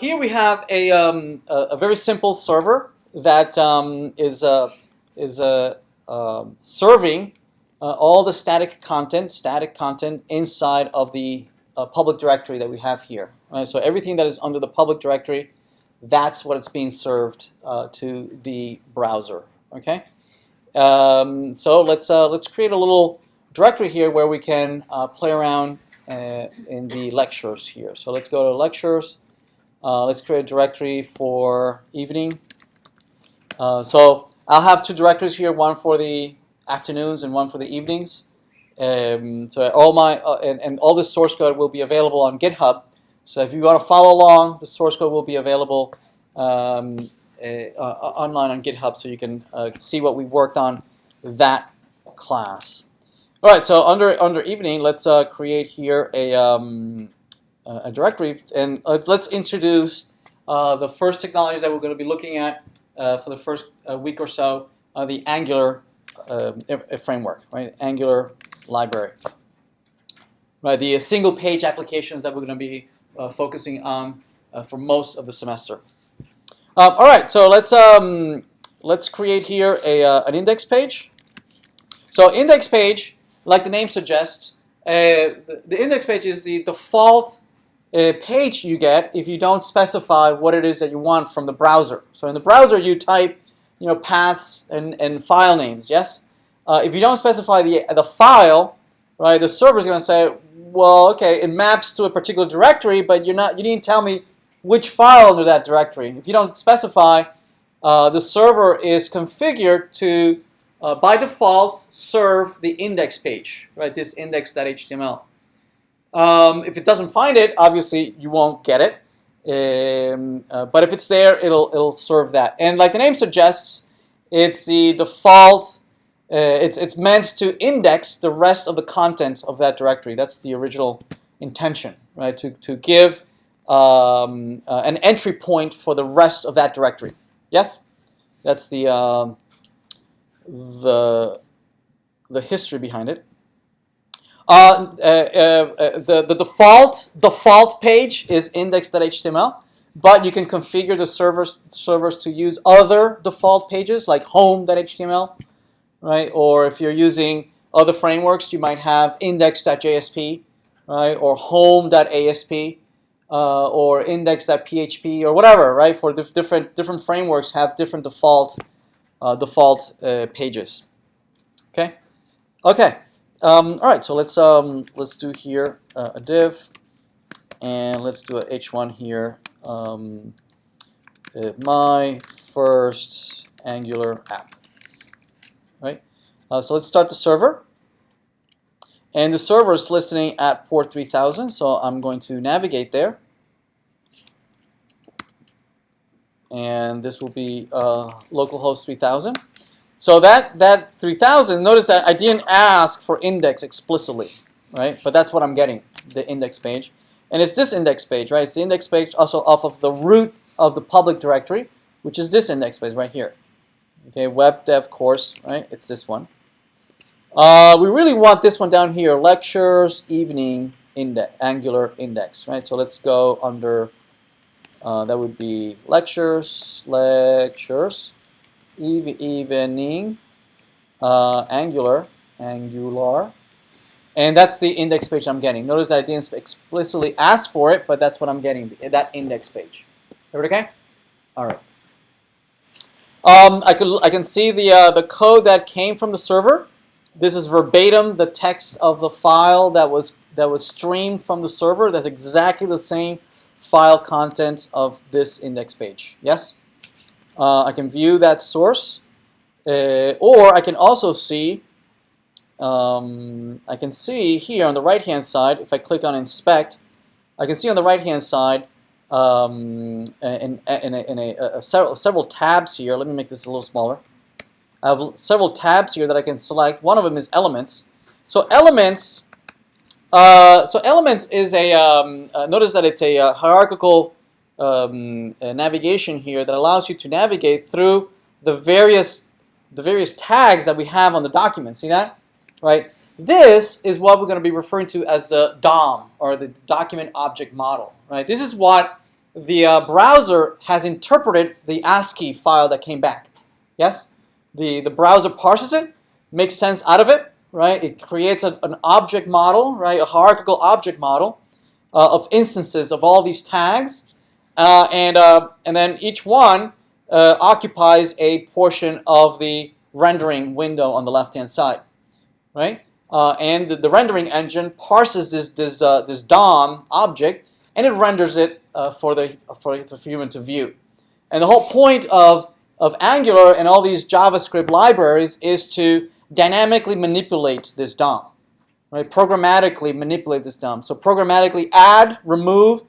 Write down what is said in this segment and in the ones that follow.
here we have a very simple server that is serving all the static content inside of the public directory that we have here. Right? So everything that is under the public directory, that's what it's being served to the browser. Okay. So let's create a little directory here where we can play around in the lectures here. So let's go to lectures. Let's create a directory for evening. So I'll have two directories here, one for the afternoons and one for the evenings. So all my and all this source code will be available on GitHub. So if you want to follow along, the source code will be available online on GitHub, so you can see what we worked on that class. All right, so under evening, let's create here a directory, and let's introduce the first technologies that we're going to be looking at for the first week or so, the Angular framework, right? Angular library, right? The single page applications that we're going to be focusing on for most of the semester. All right, so let's create here an index page. So index page, like the name suggests, the index page is the default page you get if you don't specify what it is that you want from the browser. So in the browser, you type, paths and file names. Yes. If you don't specify the file, right, the server is going to say, well, okay, it maps to a particular directory, but you didn't tell me which file under that directory. If you don't specify, the server is configured to by default serve the index page, right? This index.html. If it doesn't find it, obviously you won't get it. But if it's there, it'll serve that. And like the name suggests, it's the default. It's meant to index the rest of the content of that directory. That's the original intention, right? To give an entry point for the rest of that directory. Yes, that's the history behind it. The default page is index.html, but you can configure the servers to use other default pages like home.html, right? Or if you're using other frameworks, you might have index.jsp, right? Or home.asp, or index.php, or whatever, right? For different frameworks have different default pages. Okay. Okay. All right. So let's do here a div, and let's do a h1 here. My first Angular app. Right. So let's start the server, and the server is listening at port 3000. So I'm going to navigate there. And this will be localhost 3000. So that 3000, notice that I didn't ask for index explicitly, right? But that's what I'm getting, the index page. And it's this index page, right? It's the index page also off of the root of the public directory, which is this index page right here. Okay, webdev course, right? It's this one. We really want this one down here, lectures, evening, index, Angular index, right? So let's go under that would be lectures, evening, Angular, and that's the index page I'm getting. Notice that I didn't explicitly ask for it, but that's what I'm getting, that index page. Everybody okay? All right. I can see the code that came from the server. This is verbatim the text of the file that was streamed from the server. That's exactly the same file content of this index page. Yes? I can view that source, or I can also see, I can see here on the right-hand side, if I click on inspect, I can see on the right-hand side several tabs here. Let me make this a little smaller. I have several tabs here that I can select. One of them is elements. So elements is notice that it's a hierarchical navigation here that allows you to navigate through the various tags that we have on the document. See that? Right? This is what we're going to be referring to as the DOM, or the document object model. Right? This is what the browser has interpreted the ASCII file that came back. Yes? The browser parses it, makes sense out of it, right? It creates an object model, right? A hierarchical object model of instances of all these tags, and then each one occupies a portion of the rendering window on the left-hand side, right? And the rendering engine parses this DOM object, and it renders it for the human to view. And the whole point of Angular and all these JavaScript libraries is to dynamically manipulate this DOM, right? Programmatically manipulate this DOM. So programmatically add, remove,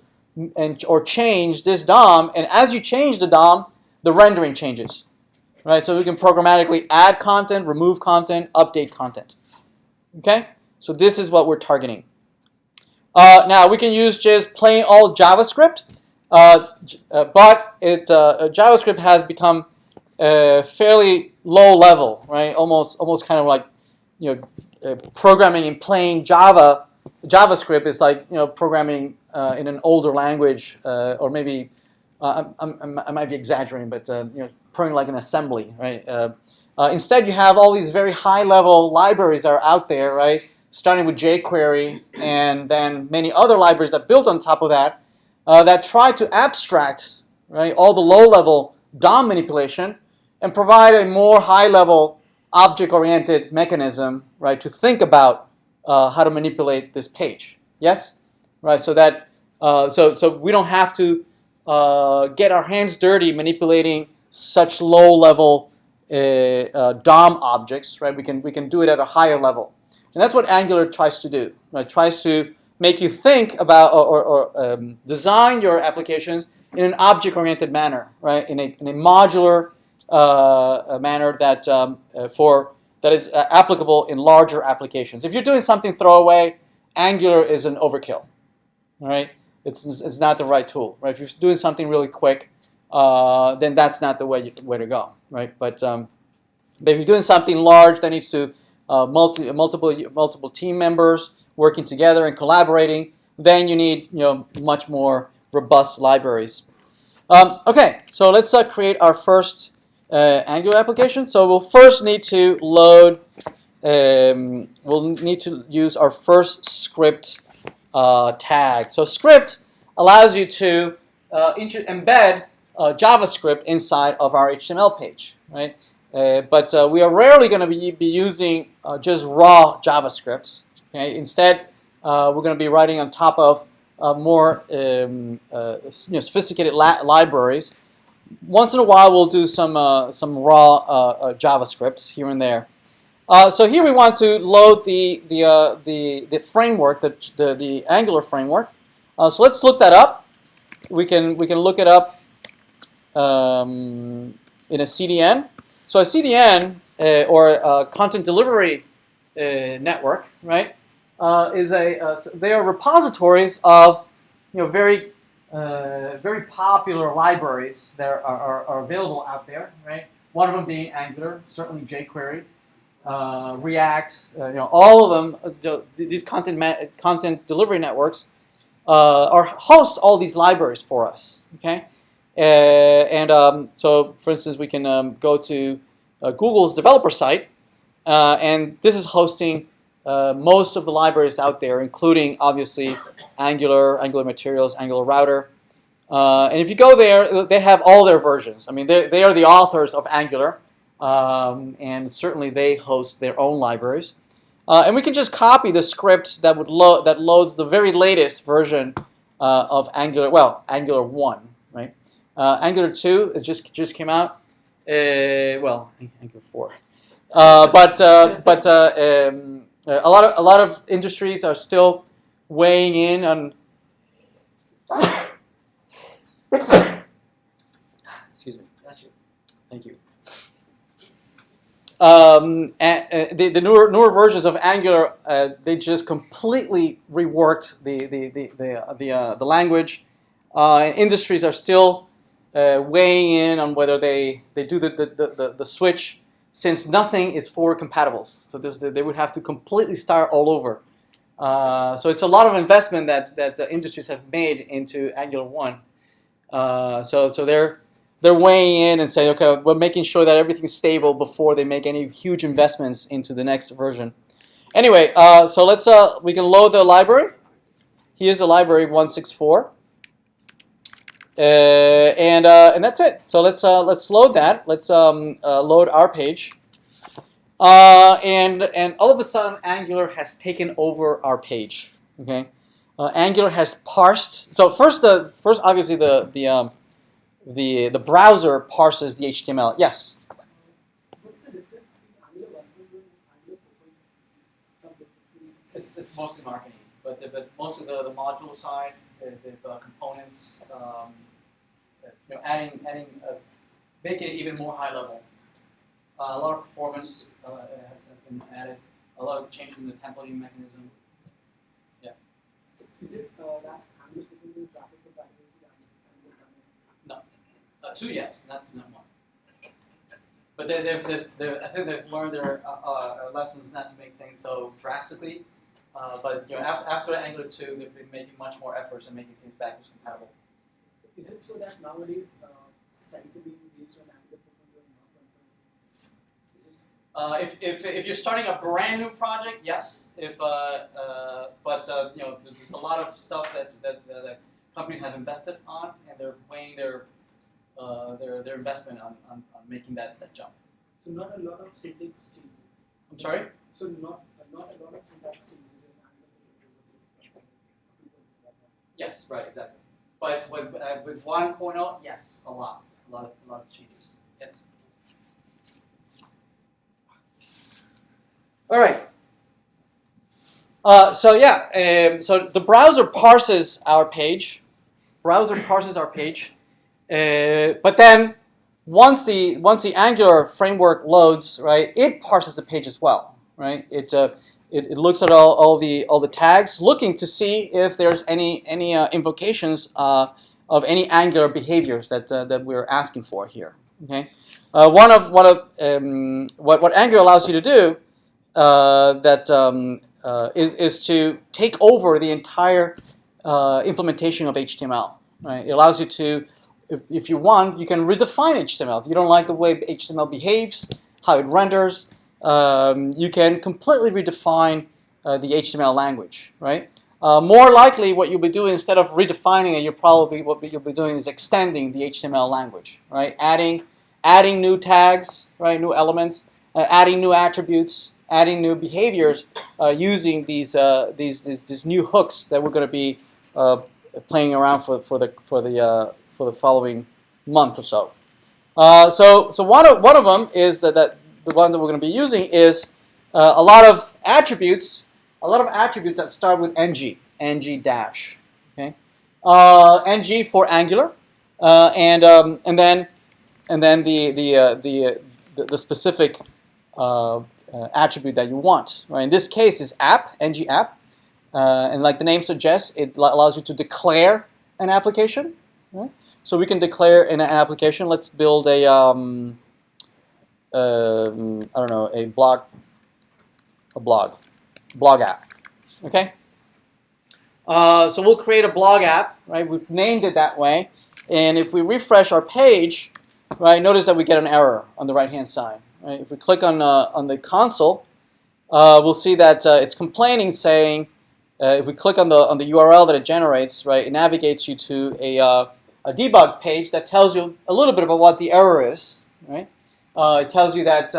or change this DOM, and as you change the DOM, the rendering changes, right? So we can programmatically add content, remove content, update content. Okay, so this is what we're targeting. Now we can use just plain old JavaScript, but JavaScript has become fairly low level, right? Almost kind of like, programming in plain JavaScript is like programming in an older language, or maybe I might be exaggerating, but programming like an assembly, right? Instead, you have all these very high-level libraries that are out there, right? Starting with jQuery, and then many other libraries that build on top of that, that try to abstract, right, all the low-level DOM manipulation and provide a more high-level object-oriented mechanism, right, to think about how to manipulate this page. Yes, right. So that so we don't have to get our hands dirty manipulating such low-level DOM objects, right? We can do it at a higher level, and that's what Angular tries to do. Right? It tries to make you think about or design your applications in an object-oriented manner, right? In a modular manner that is applicable in larger applications. If you're doing something throwaway, Angular is an overkill. All right, it's not the right tool. Right? If you're doing something really quick, then that's not the way to go. Right, but if you're doing something large that needs to multiple team members working together and collaborating, then you need much more robust libraries. Okay, so let's create our first Angular application. So we'll first need to load. We'll need to use our first script tag. So script allows you to embed JavaScript inside of our HTML page, right? But we are rarely going to be using just raw JavaScript. Okay? Instead, we're going to be writing on top of more sophisticated libraries. Once in a while, we'll do some raw JavaScript here and there. So here we want to load the framework, the Angular framework. So let's look that up. We can look it up in a CDN. So a CDN or a content delivery network, right? They are repositories of very popular libraries that are available out there, right? One of them being Angular, certainly jQuery, React, all of them. These content delivery networks host all these libraries for us. Okay, so for instance, we can go to Google's developer site, and this is hosting most of the libraries out there, including obviously Angular, Angular Materials, Angular Router. And if you go there, they have all their versions. I mean, they are the authors of Angular, and certainly they host their own libraries. And we can just copy the script that loads the very latest version of Angular. Well, Angular 1, right? Angular 2 it just came out. Well, Angular 4. But a lot of industries are still weighing in on. Excuse me. Thank you. The newer versions of Angular, they just completely reworked the language. Industries are still weighing in on whether they do the switch, since nothing is forward compatible. So they would have to completely start all over. So it's a lot of investment that the industries have made into Angular 1. So they're weighing in and saying, okay, we're making sure that everything's stable before they make any huge investments into the next version. Anyway, so we can load the library. Here's the library 164, and that's it. So let's load that. Let's load our page, and all of a sudden Angular has taken over our page. Okay, Angular has parsed. So first obviously the browser parses the HTML. Yes. It's mostly marketing, but most of the module side, the components, adding making it even more high level. A lot of performance has been added. A lot of change in the templating mechanism. Yeah. So is it that Angular is No. Two, yes, not one. But I think they've learned their lessons not to make things so drastically. But after Angular 2, they've been making much more efforts in making things backwards compatible. Is it so that nowadays sites are being based on Angular 4.0 and not 1.0? If you're starting a brand new project, yes. There's a lot of stuff that companies have invested on, and they're weighing their investment on making that jump. So not a lot of syntax changes. I'm sorry? So not a lot of syntax changes in Angular 4.0. Yes, right, exactly. But with 1.0, yes, a lot of changes. Yes. All right. So the browser parses our page. But then once the Angular framework loads, right, it parses the page as well, right? It looks at all the tags, looking to see if there's any invocations of any Angular behaviors that we're asking for here. Okay, what Angular allows you to do is to take over the entire implementation of HTML. Right? It allows you to, if you want, you can redefine HTML. If you don't like the way HTML behaves, how it renders, you can completely redefine the HTML language, right? More likely, what you'll be doing instead of redefining it, what you'll be doing is extending the HTML language, right? Adding new tags, right? New elements, adding new attributes, adding new behaviors, using these new hooks that we're going to be playing around for the following month or so. So one of them is that the one that we're going to be using is a lot of attributes that start with ng dash. Okay, ng for Angular, and then the specific attribute that you want. Right? In this case, is app, ng app, and like the name suggests, it allows you to declare an application. Right? So we can declare an application. Let's build a a blog app. Okay. So we'll create a blog app, right? We've named it that way, and if we refresh our page, right, notice that we get an error on the right-hand side. Right? If we click on the console, we'll see that it's complaining, saying, if we click on the URL that it generates, right, it navigates you to a debug page that tells you a little bit about what the error is. Right? It tells you that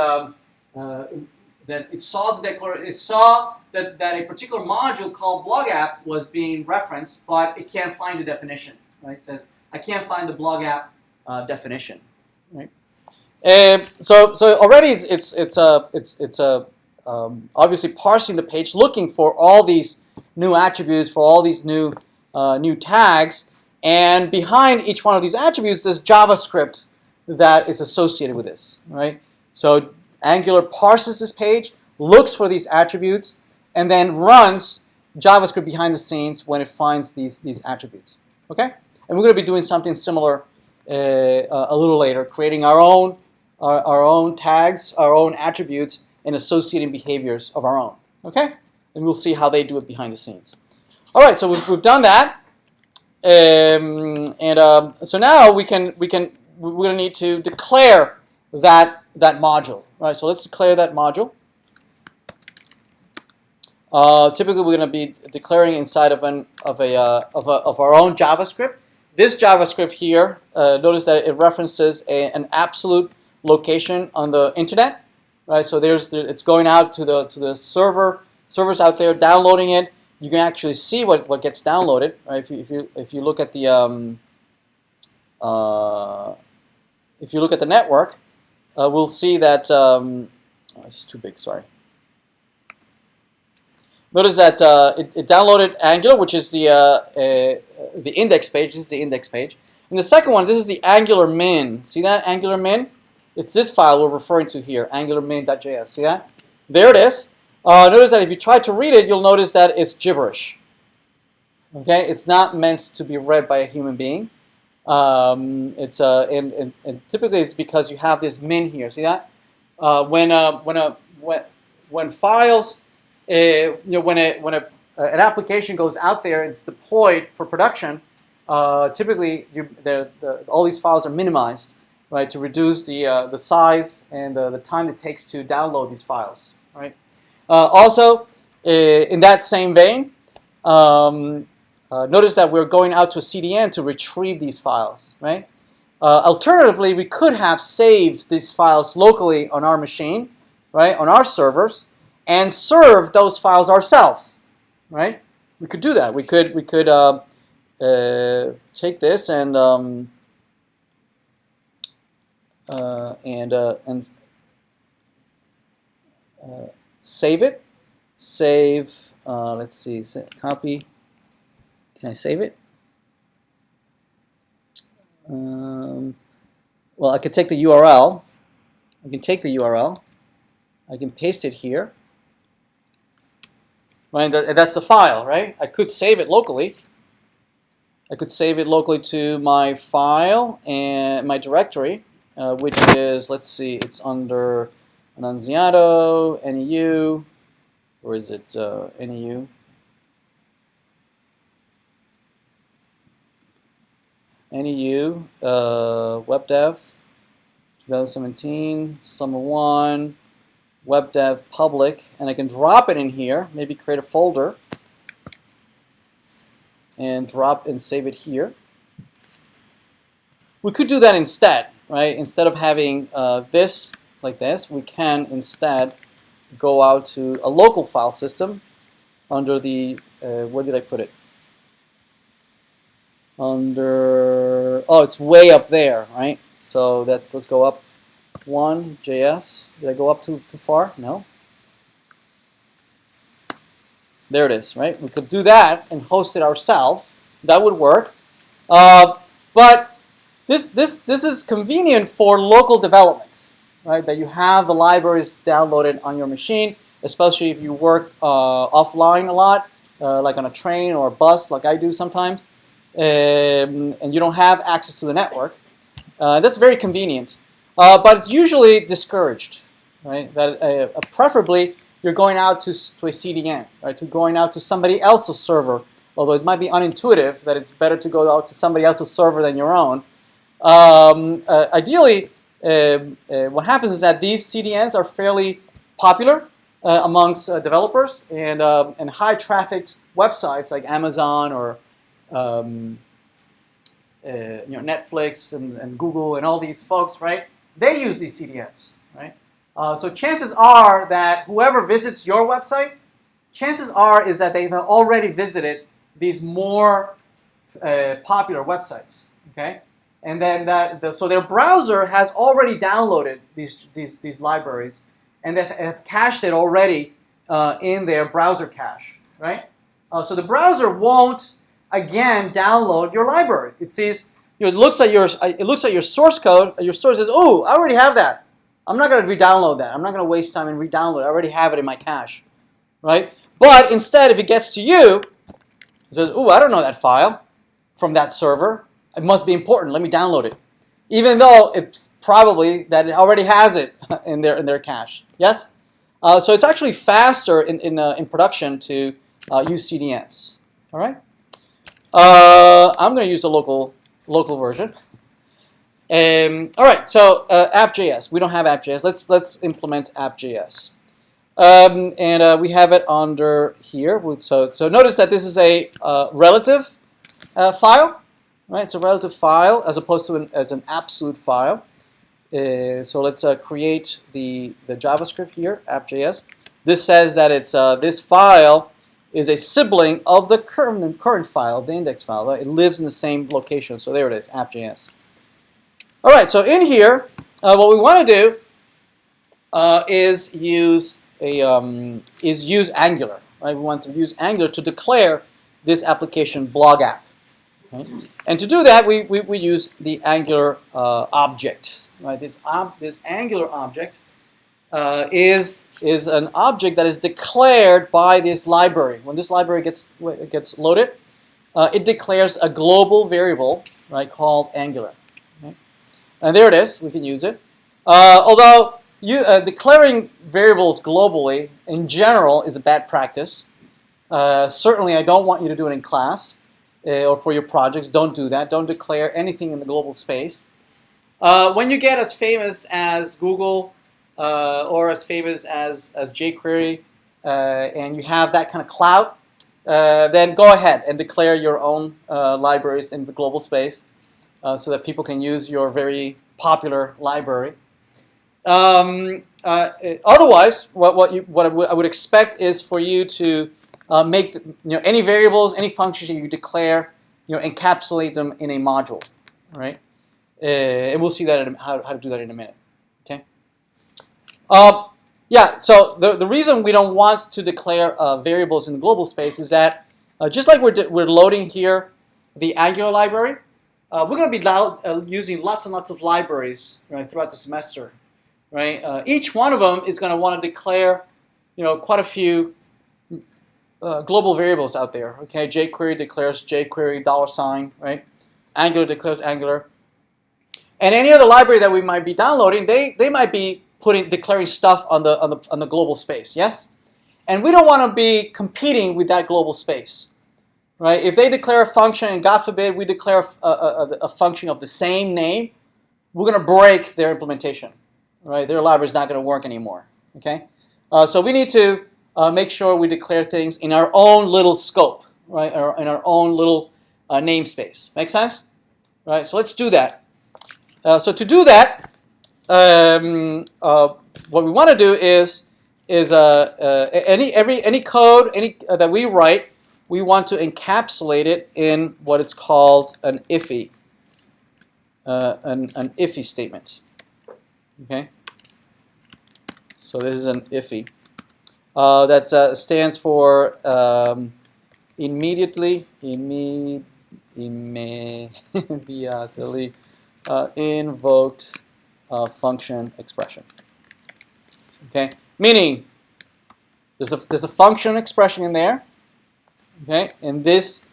that it saw that a particular module called blog app was being referenced, but it can't find the definition. Right? It says I can't find the blog app definition. Right? So already it's obviously parsing the page, looking for all these new attributes, for all these new tags, and behind each one of these attributes there's JavaScript that is associated with this. Right? So Angular parses this page, looks for these attributes, and then runs JavaScript behind the scenes when it finds these attributes. Okay? And we're going to be doing something similar a little later, creating our own tags, our own attributes, and associating behaviors of our own. Okay? And we'll see how they do it behind the scenes. All right, so we've done that. So now we're gonna need to declare that module, right? So let's declare that module. Typically, we're going to be declaring inside of our own JavaScript. This JavaScript here, notice that it references an absolute location on the internet, right? So it's going out to the servers out there, downloading it. You can actually see what gets downloaded, right? If you look at the network, we'll see that this is too big. Sorry. Notice that it downloaded Angular, which is the index page. This is the index page. And the second one, this is the Angular min. See that, Angular min? It's this file we're referring to here, angularmin.js. See that? There it is. Notice that if you try to read it, you'll notice that it's gibberish. Okay, it's not meant to be read by a human being. And typically it's because you have this min here. See that? When files when an application goes out there, it's deployed for production. Typically, all these files are minimized, right, to reduce the size and the time it takes to download these files, right. Also, in that same vein, notice that we're going out to a CDN to retrieve these files, right. Alternatively, we could have saved these files locally on our machine, right, on our servers, and serve those files ourselves, right? We could do that. We could take this and save it. Save. Let's see. Copy. Can I save it? Well, I could take the URL. I can take the URL. I can paste it here. Right, that's the file, right? I could save it locally. I could save it locally to my file and my directory, which is, let's see, it's under Annunziato, NEU, or is it NEU? NEU, webdev, 2017, summer 1. webdev public, and I can drop it in here, maybe create a folder and drop and save it here. We could do that instead, right? Instead of having this like this, we can instead go out to a local file system under the, where did I put it? Under, oh, it's way up there, right? So let's go up. 1.js. Did I go up too far? No. There it is, right? We could do that and host it ourselves. That would work. But this is convenient for local development, right? That you have the libraries downloaded on your machine, especially if you work offline a lot, like on a train or a bus, like I do sometimes, and you don't have access to the network. That's very convenient. But it's usually discouraged, right? That preferably you're going out to a CDN, right? To going out to somebody else's server. Although it might be unintuitive that it's better to go out to somebody else's server than your own. Ideally, what happens is that these CDNs are fairly popular amongst developers and high-trafficked websites like Amazon or Netflix and Google and all these folks, right? They use these CDNs, right? So chances are that whoever visits your website, chances are is that they've already visited these more popular websites, okay? And then so their browser has already downloaded these libraries, and they have cached it already in their browser cache, right? So the browser won't again download your library. It sees. It looks at your source code. Your source says, "Oh, I already have that. I'm not going to re-download that. I'm not going to waste time and re-download it. I already have it in my cache, right?" But instead, if it gets to you, it says, "Oh, I don't know that file from that server. It must be important. Let me download it," even though it's probably that it already has it in their cache. Yes. So it's actually faster in production to use CDNs. All right. I'm going to use the local version. All right, so app.js. We don't have app.js. Let's implement app.js. And we have it under here. So notice that this is a relative file, right? It's a relative file as opposed to as an absolute file. So let's create the JavaScript here, app.js. This says that it's this file is a sibling of the current file, the index file. Right? It lives in the same location. So there it is, app.js. All right. So in here, what we want to do is use Angular. Right? We want to use Angular to declare this application blog app. Right? And to do that, we use the Angular object. Right? This Angular object is an object that is declared by this library. When this library gets loaded, it declares a global variable, right, called Angular. Right? And there it is. We can use it. Although declaring variables globally in general is a bad practice. Certainly, I don't want you to do it in class or for your projects. Don't do that. Don't declare anything in the global space. When you get as famous as Google or as famous as jQuery and you have that kind of clout, then go ahead and declare your own libraries in the global space so that people can use your very popular library. Otherwise, what I would expect is for you to make any variables, any functions that you declare, encapsulate them in a module, right? And we'll see that how to do that in a minute. Okay. Yeah. So the reason we don't want to declare variables in the global space is that just like we're loading here the Angular library, we're going to be using lots and lots of libraries, right, throughout the semester. Right. Each one of them is going to want to declare, quite a few global variables out there. Okay. jQuery declares jQuery $, right? Angular declares Angular. And any other library that we might be downloading, they might be declaring stuff on the global space, yes? And we don't want to be competing with that global space, right? If they declare a function, and God forbid we declare a function of the same name, we're going to break their implementation, right? Their library is not going to work anymore, okay? So we need to make sure we declare things in our own little scope, right? In our own little namespace. Make sense? Right. So let's do that. So to do that, what we want to do is any code that we write, we want to encapsulate it in what it's called an IFI, an IFI statement. Okay. So this is an IFI. That stands for immediately invoked function expression. Okay, meaning there's a function expression in there. Okay, and these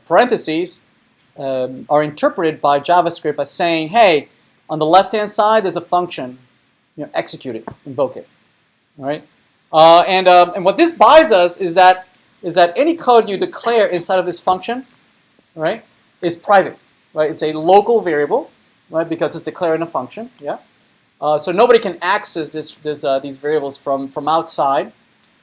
parentheses are interpreted by JavaScript as saying, hey, on the left-hand side there's a function, execute it, invoke it. All right, and what this buys us is that any code you declare inside of this function, right, is private, right? It's a local variable, right, because it's declaring a function. Yeah. So nobody can access these variables from outside.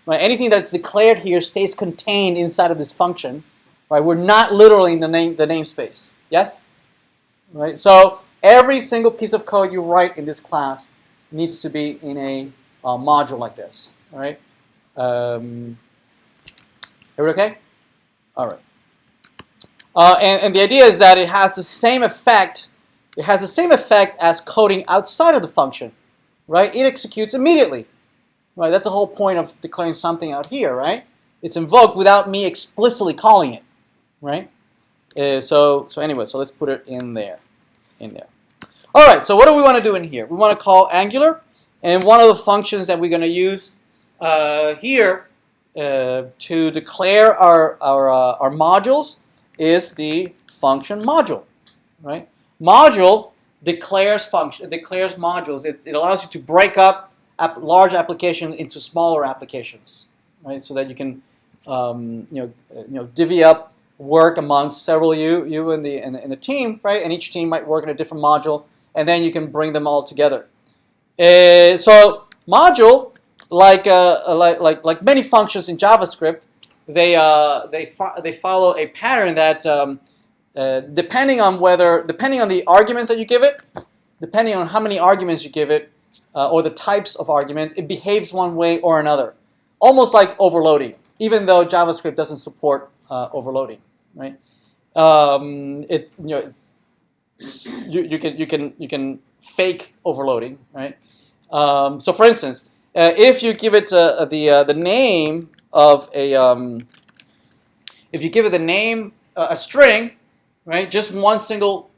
Right? Anything that's declared here stays contained inside of this function. Right? We're not literally in the namespace. Yes. Right. So every single piece of code you write in this class needs to be in a module like this. All right. Everybody okay? All right. And the idea is that it has the same effect. It has the same effect as coding outside of the function, right? It executes immediately, right? That's the whole point of declaring something out here, right? It's invoked without me explicitly calling it, right? So anyway, so let's put it in there, All right. So what do we want to do in here? We want to call Angular, and one of the functions that we're going to use here to declare our modules is the function module, right? Module declares modules. It allows you to break up large applications into smaller applications, right? So that you can divvy up work amongst several you in the team, right? And each team might work in a different module, and then you can bring them all together. So module, like many functions in JavaScript, they follow a pattern that depending on the arguments that you give it, depending on how many arguments you give it, or the types of arguments, it behaves one way or another, almost like overloading. Even though JavaScript doesn't support overloading, right? You can fake overloading, right? So for instance, if you give it the name of if you give it the name a string, right? Just one single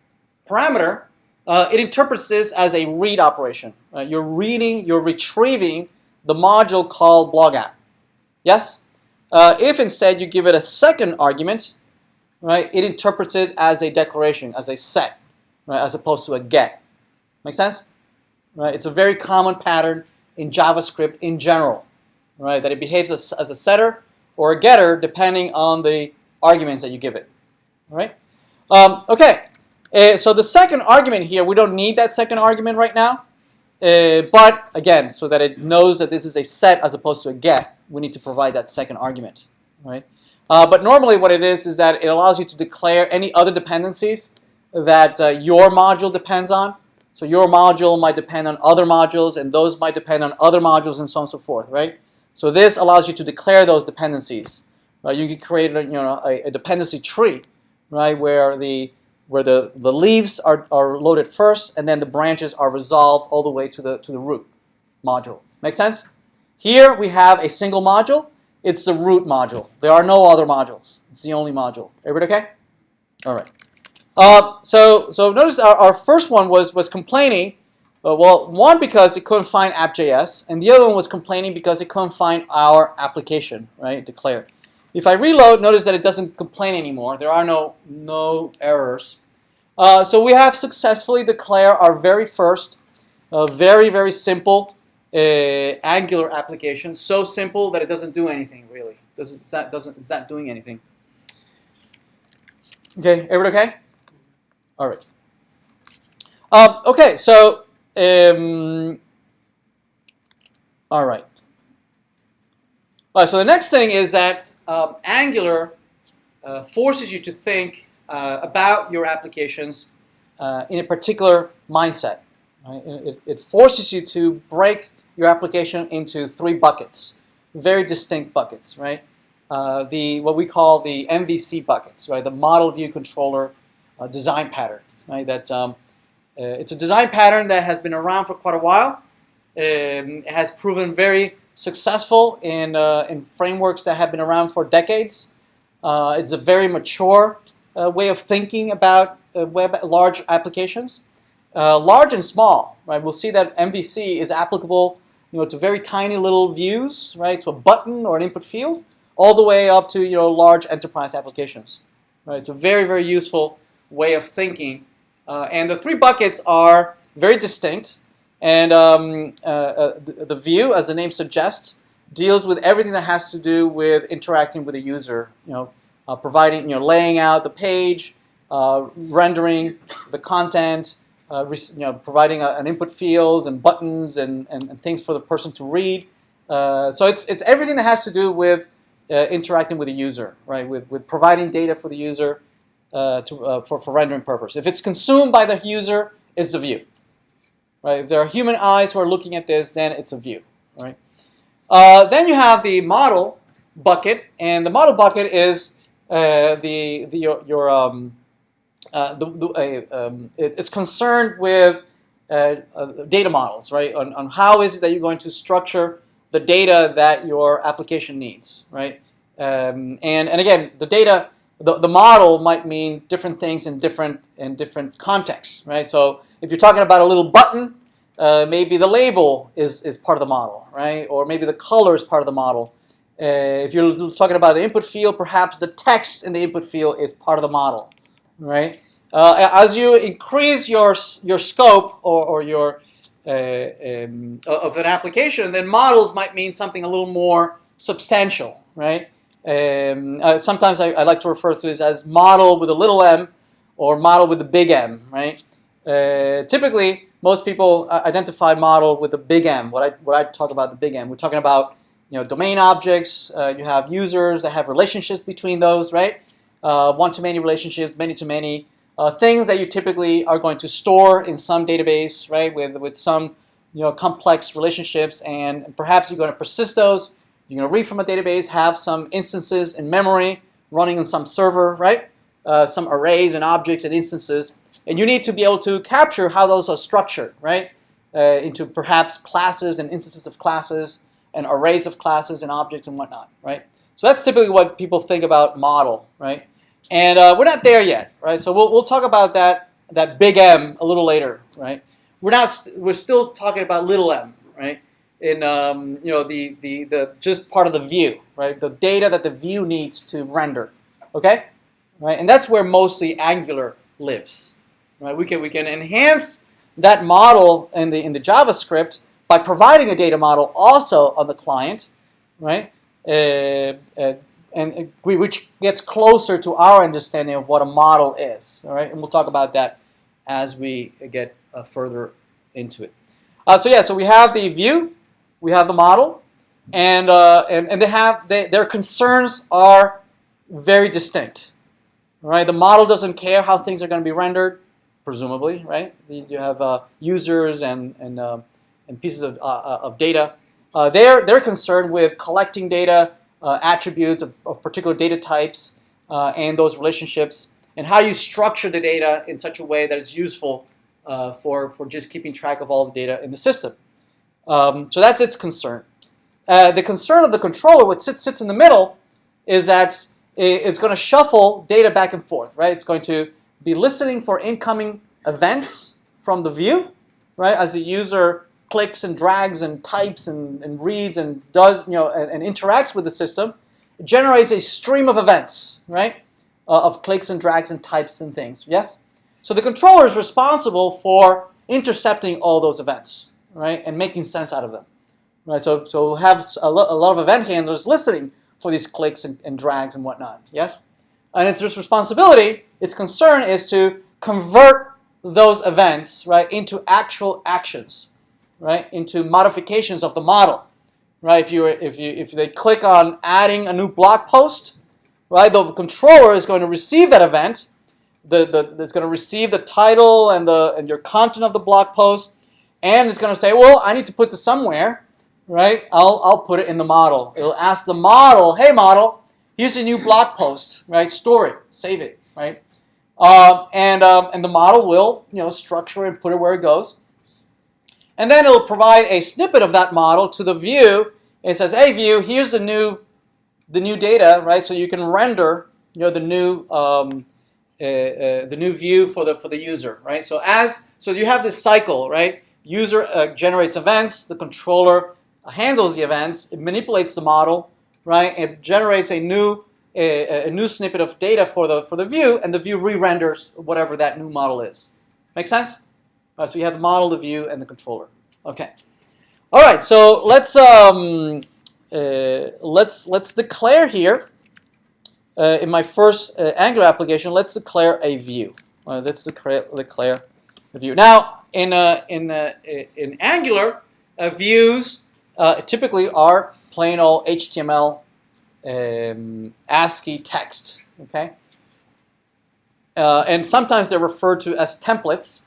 parameter, it interprets this as a read operation. Right? You're retrieving the module called blog app. Yes. If instead you give it a second argument, right? It interprets it as a declaration, as a set, right? As opposed to a get. Make sense? Right? It's a very common pattern in JavaScript in general, right? That it behaves as a setter or a getter depending on the arguments that you give it. All right? Okay. So the second argument here, we don't need that second argument right now. But again, so that it knows that this is a set as opposed to a get, we need to provide that second argument, right? But normally what it is that it allows you to declare any other dependencies that your module depends on. So your module might depend on other modules, and those might depend on other modules, and so on and so forth, right? So this allows you to declare those dependencies. Right? You can create a dependency tree, right, where the leaves are loaded first, and then the branches are resolved all the way to the root module. Make sense? Here we have a single module. It's the root module. There are no other modules. It's the only module. Everybody okay? All right. So notice our first one was complaining. Well, one because it couldn't find app.js, and the other one was complaining because it couldn't find our application, right? Declare. If I reload, notice that it doesn't complain anymore. There are no errors. So we have successfully declared our very first, very simple Angular application. So simple that it doesn't do anything really. It's not doing anything. Okay, everybody okay? All right. Okay, so all right. All right. So the next thing is that Angular forces you to think about your applications in a particular mindset. Right? It forces you to break your application into 3 buckets, very distinct buckets, right? What we call the MVC buckets, right? The model view controller design pattern, right? It's a design pattern that has been around for quite a while. It has proven very successful in frameworks that have been around for decades. It's a very mature way of thinking about large applications, large and small. Right? We'll see that MVC is applicable, to very tiny little views, right? To a button or an input field, all the way up to large enterprise applications. Right? It's a very useful way of thinking, and the 3 buckets are very distinct. And the view, as the name suggests, deals with everything that has to do with interacting with the user. Providing, laying out the page, rendering the content, providing an input fields and buttons and things for the person to read. So it's everything that has to do with interacting with the user, right? With providing data for the user for rendering purpose. If it's consumed by the user, it's a view. Right? If there are human eyes who are looking at this, then it's a view. Right? Then you have the model bucket, and the model bucket is it's concerned with data models, right? On how is it that you're going to structure the data that your application needs, right? And again, the model might mean different things in different contexts, right? So if you're talking about a little button, maybe the label is part of the model, right? Or maybe the color is part of the model. If you're talking about the input field, perhaps the text in the input field is part of the model, right? As you increase your scope or your of an application, then models might mean something a little more substantial, right? Sometimes I like to refer to this as model with a little m or model with a big M, right? Typically, most people identify model with a big M. What I talk about the big M, we're talking about domain objects. You have users that have relationships between those, right? One-to-many relationships, many-to-many things that you typically are going to store in some database, right? With some complex relationships, and perhaps you're going to persist those. You're going to read from a database, have some instances in memory running on some server, right? Some arrays and objects and instances, and you need to be able to capture how those are structured, right? Into perhaps classes and instances of classes and arrays of classes and objects and whatnot, right? So that's typically what people think about model, right? And we're not there yet, right? So we'll talk about that big M a little later, right? We're still talking about little m, right? In the just part of the view, right? The data that the view needs to render, okay? Right, and that's where mostly Angular lives. Right? We can enhance that model in the JavaScript by providing a data model also on the client, right? Which gets closer to our understanding of what a model is. All right, and we'll talk about that as we get further into it. So we have the view, we have the model, and their concerns are very distinct. Right, the model doesn't care how things are going to be rendered, presumably. Right, you have users and pieces of data. They're concerned with collecting data, attributes of particular data types, and those relationships, and how you structure the data in such a way that it's useful for just keeping track of all the data in the system. So that's its concern. The concern of the controller, what sits in the middle, is that it's going to shuffle data back and forth, right? It's going to be listening for incoming events from the view, right? As the user clicks and drags and types and reads and does, and interacts with the system, it generates a stream of events, right? Of clicks and drags and types and things, yes? So the controller is responsible for intercepting all those events, right? And making sense out of them, right? So we'll have a lot of event handlers listening for these clicks and drags and whatnot, yes? And it's its responsibility, its concern is to convert those events, right, into actual actions, right, into modifications of the model, right? If they click on adding a new blog post, right, the controller is going to receive that event, it's going to receive the title and your content of the blog post, and it's going to say, well, I need to put this somewhere. Right, I'll put it in the model. It'll ask the model, hey model, here's a new blog post, right? Store it, save it, right? And the model will structure and put it where it goes, and then it'll provide a snippet of that model to the view. It says, hey view, here's the new data, right? So you can render the new view for the user, right? So you have this cycle, right? User generates events, the controller handles the events, it manipulates the model, right? It generates a new snippet of data for the view, and the view re-renders whatever that new model is. Make sense? All right, so you have the model, the view, and the controller. Okay. All right. So let's declare here. In my first Angular application, let's declare a view. Let's declare a view. Now, in Angular, views typically are plain old HTML ASCII text. Okay, and sometimes they're referred to as templates,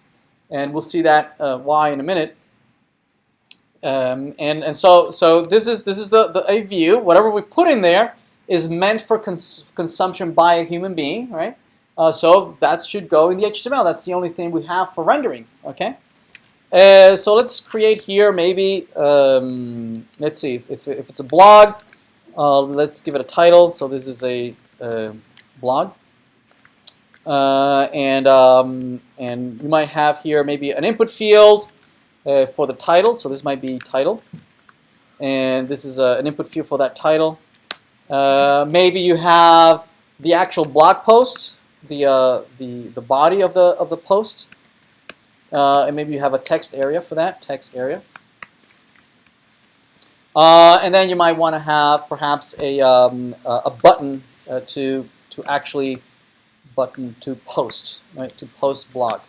and we'll see that why in a minute. And so this is a view. Whatever we put in there is meant for consumption by a human being, right? So that should go in the HTML. That's the only thing we have for rendering. Okay. So let's create here maybe. Let's see if it's a blog. Let's give it a title. So this is a blog. And you might have here maybe an input field for the title. So this might be title, and this is an input field for that title. Maybe you have the actual blog post, the body of the post, and maybe you have a text area for that text area. And then you might want to have perhaps a button to actually button to post, right? To post blog.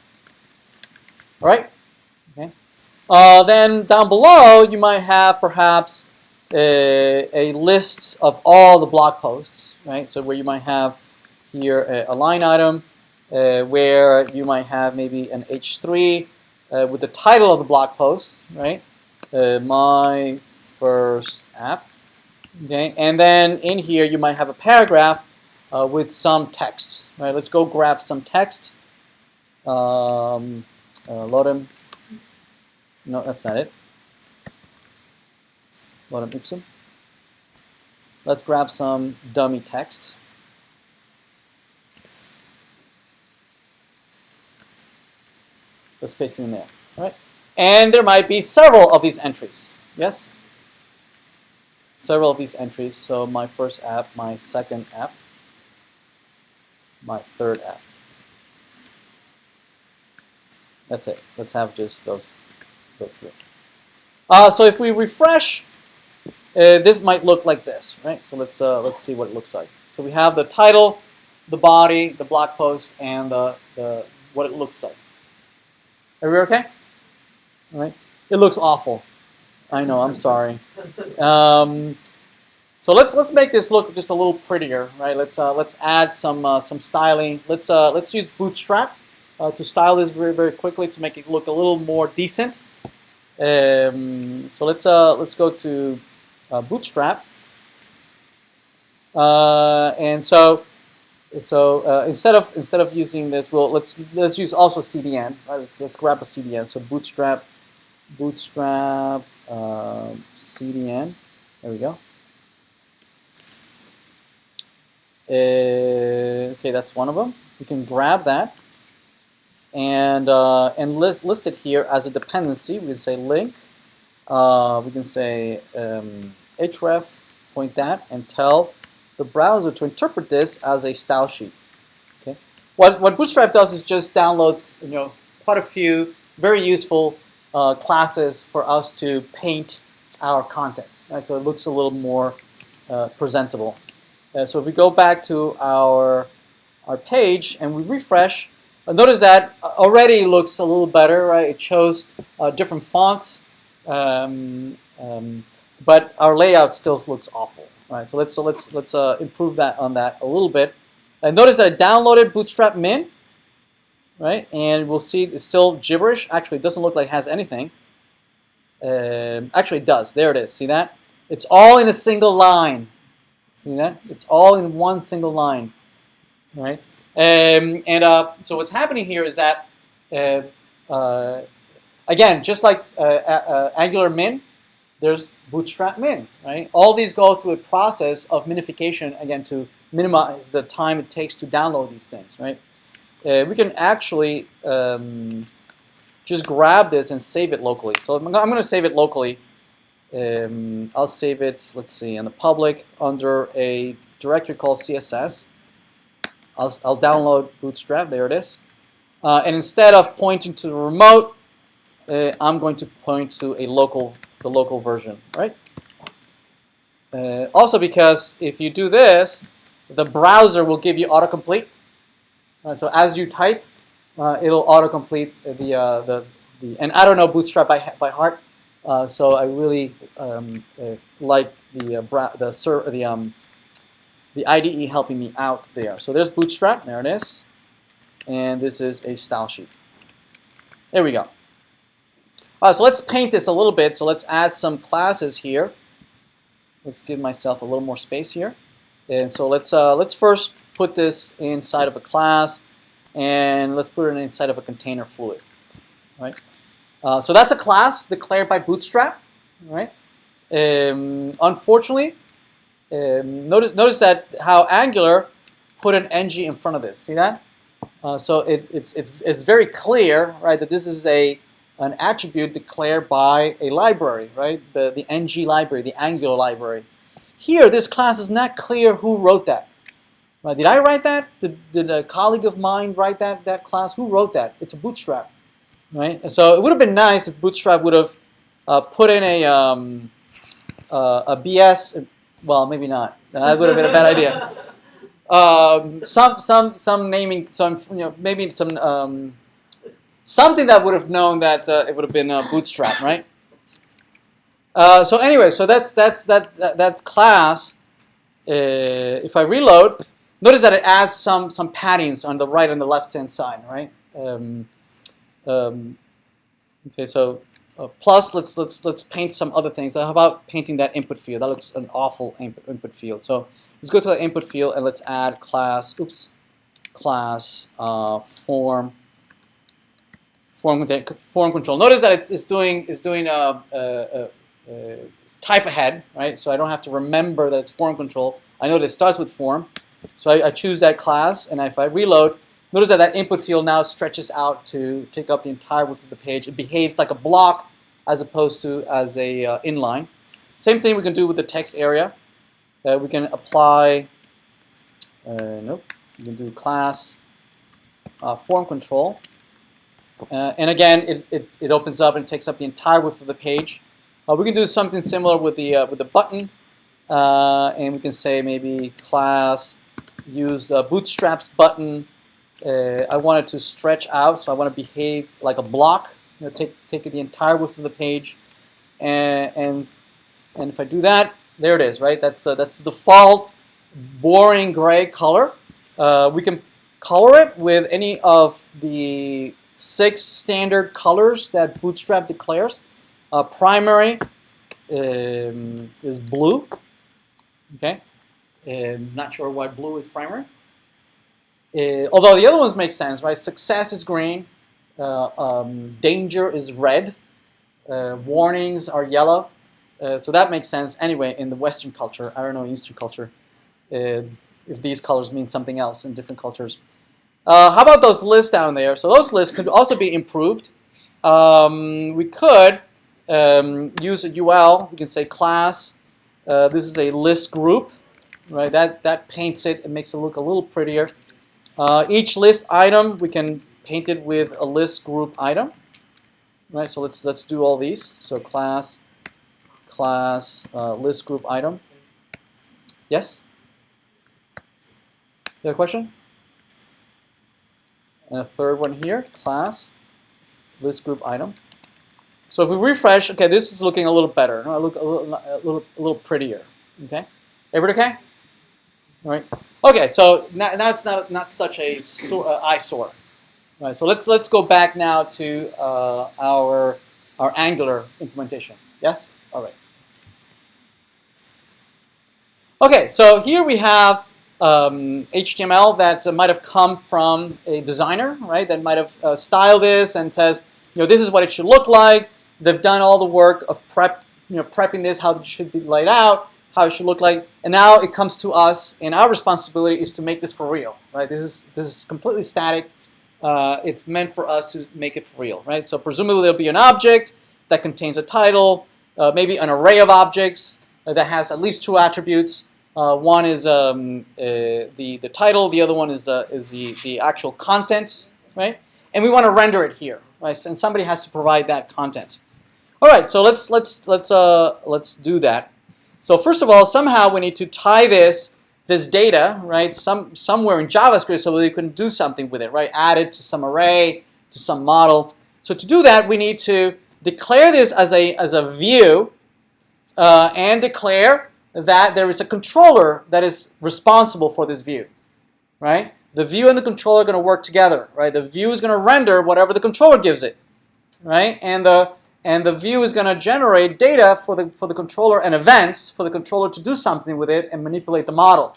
All right. Okay. Then down below you might have perhaps a list of all the blog posts, right? So where you might have here a line item where you might have maybe an H3 with the title of the blog post, right? My first app. Okay, and then in here you might have a paragraph with some text. Right, let's go grab some text. Lorem. No, that's not it. Lorem ipsum. Let's grab some dummy text. Let's paste it in there. Right, and there might be several of these entries. Yes. Several of these entries. So my first app, my second app, my third app. That's it. Let's have just those three. So if we refresh, this might look like this, right? So let's see what it looks like. So we have the title, the body, the blog post, and the what it looks like. Are we okay? All right. It looks awful. I know. I'm sorry. So let's make this look just a little prettier, right? Let's add some styling. Let's use Bootstrap to style this very quickly to make it look a little more decent. So let's go to Bootstrap, and so instead of using this, let's use also CDN. Right? Let's grab a CDN. So Bootstrap CDN. There we go. Okay, that's one of them. We can grab that and list it here as a dependency. We can say link. We can say href, point that, and tell the browser to interpret this as a style sheet. Okay. What Bootstrap does is just downloads quite a few very useful classes for us to paint our content. Right? So it looks a little more presentable. So if we go back to our page and we refresh, notice that already looks a little better, right? It shows different fonts, but our layout still looks awful, right? So let's improve that on that a little bit. And notice that I downloaded Bootstrap Min, right? And we'll see it's still gibberish. Actually, it doesn't look like it has anything. Actually, it does. There it is. See that? It's all in a single line. See that? It's all in one single line, right? So what's happening here is that, again, just like Angular Min, there's Bootstrap Min, right? All these go through a process of minification, again, to minimize the time it takes to download these things, right? We can actually just grab this and save it locally. So I'm going to save it locally. I'll save it, let's see, in the public under a directory called CSS. I'll download Bootstrap, there it is. And instead of pointing to the remote, I'm going to point to the local version, right? Also because if you do this, the browser will give you autocomplete. So as you type, it'll autocomplete and I don't know Bootstrap by heart. So I really like the IDE helping me out there. So there's Bootstrap, there it is, and this is a style sheet. There we go. So let's paint this a little bit. So let's add some classes here. Let's give myself a little more space here, and so let's first put this inside of a class, and let's put it inside of a container fluid, right? So that's a class declared by Bootstrap, right? Unfortunately, notice that how Angular put an ng in front of this. See that? So it's very clear, right, that this is an attribute declared by a library, right? The ng library, the Angular library. Here, this class is not clear who wrote that. Right? Did I write that? Did a colleague of mine write that class? Who wrote that? It's a Bootstrap. Right? And so it would have been nice if Bootstrap would have put in a BS. Well, maybe not. That would have been a bad idea. Some naming, maybe some something that would have known that it would have been Bootstrap, right? So anyway, so that's class. If I reload, notice that it adds some paddings on the right and the left hand side, right? Okay, so plus let's paint some other things. How about painting that input field? That looks an awful input field. So let's go to the input field and let's add class. Oops, class form control. Notice that it's doing type ahead, right? So I don't have to remember that it's form control. I know that it starts with form. So I choose that class, and if I reload, notice that that input field now stretches out to take up the entire width of the page. It behaves like a block as opposed to as a inline. Same thing we can do with the text area. We can apply, nope, we can do class form control. And again, it opens up and takes up the entire width of the page. We can do something similar with the button, and we can say maybe class use Bootstrap's button. I want it to stretch out, so I want to behave like a block. Take the entire width of the page, and if I do that, there it is, right? That's the default boring gray color. We can color it with any of the 6 standard colors that Bootstrap declares. Primary is blue. Okay, not sure why blue is primary. Although the other ones make sense, right? Success is green. Danger is red. Warnings are yellow. So that makes sense. Anyway, in the Western culture, I don't know, Eastern culture, if these colors mean something else in different cultures. How about those lists down there? So those lists could also be improved. We could use a UL. We can say class. This is a list group, right? That paints it. It makes it look a little prettier. Each list item we can paint it with a list group item, right? So let's do all these. So class list group item. Yes. You have a question? And a third one here, class list group item. So if we refresh, okay, this is looking a little better. Look a little prettier. Okay, everybody okay? All right. Okay, so now it's not such a eyesore. All right. So let's go back now to our Angular implementation. Yes. All right. Okay, so here we have HTML that might have come from a designer, right? That might have styled this and says, this is what it should look like. They've done all the work of prepping this, how it should be laid out, how it should look like, and now it comes to us, and our responsibility is to make this for real, right? This is completely static. It's meant for us to make it for real, right? So presumably there'll be an object that contains a title, maybe an array of objects that has at least 2 attributes. One is the title, the other one is the actual content, right? And we want to render it here, right? And somebody has to provide that content. All right, so let's do that. So first of all, somehow we need to tie this data, right, somewhere in JavaScript so we can do something with it, right? Add it to some array, to some model. So to do that, we need to declare this as a view and declare that there is a controller that is responsible for this view, right? The view and the controller are going to work together, right? The view is going to render whatever the controller gives it, right? And the view is going to generate data for the controller and events for the controller to do something with it and manipulate the model,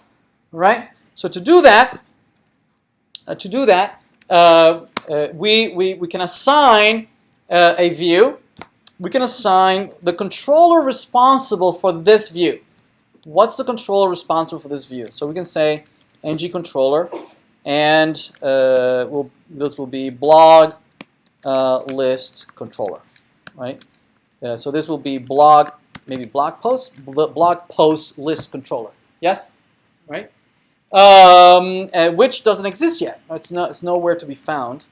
right? So to do that, we can assign a view. We can assign the controller responsible for this view. What's the controller responsible for this view? So we can say ng controller, and this will be blog list controller, right? So this will be blog post list controller. Yes, right? Which doesn't exist yet. It's nowhere to be found.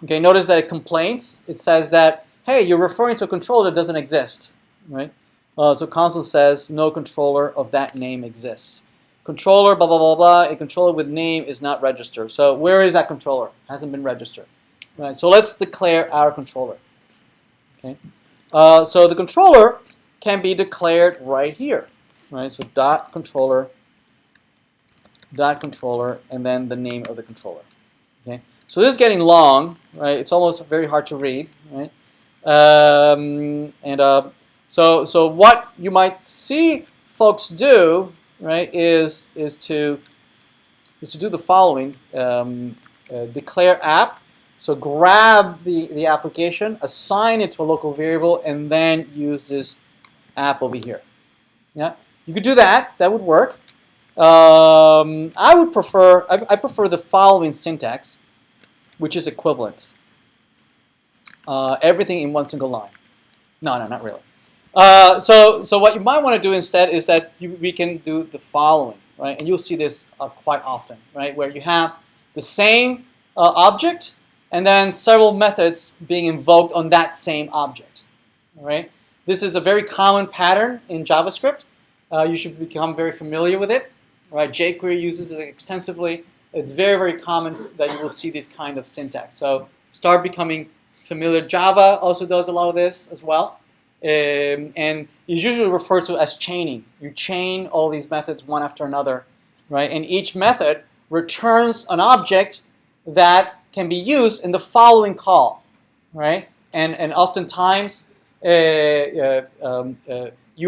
Okay, notice that it complains. It says that, hey, you're referring to a controller that doesn't exist, right? So console says no controller of that name exists. Controller, blah, blah, blah, blah. A controller with name is not registered. So where is that controller? Hasn't been registered. Right. So let's declare our controller. Okay. So the controller can be declared right here. Right. So controller, and then the name of the controller. Okay. So this is getting long. Right. It's almost very hard to read. Right. So what you might see folks do, right, is to do the following: declare app. So grab the application, assign it to a local variable, and then use this app over here. Yeah, you could do that. That would work. I prefer the following syntax, which is equivalent. Everything in one single line. No, not really. So what you might want to do instead is that we can do the following, right? And you'll see this quite often, right? Where you have the same object and then several methods being invoked on that same object, all right? This is a very common pattern in JavaScript. You should become very familiar with it, right? jQuery uses it extensively. It's very, very common that you will see this kind of syntax. So start becoming familiar. Java also does a lot of this as well. And is usually referred to as chaining. You chain all these methods one after another, right? And each method returns an object that can be used in the following call, right? And oftentimes you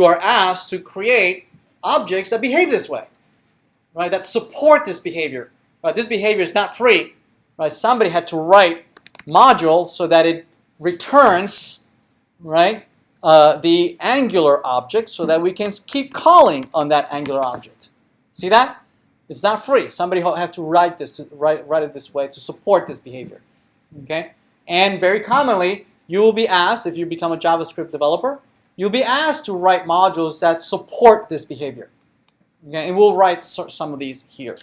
are asked to create objects that behave this way, right? That support this behavior. Right? This behavior is not free, right? Somebody had to write module so that it returns, right? The angular object so that we can keep calling on that angular object. See that? It's not free. Somebody had to write this, write it this way to support this behavior. Okay? And very commonly, you will be asked, if you become a JavaScript developer, you'll be asked to write modules that support this behavior. Okay? And we'll write some of these here.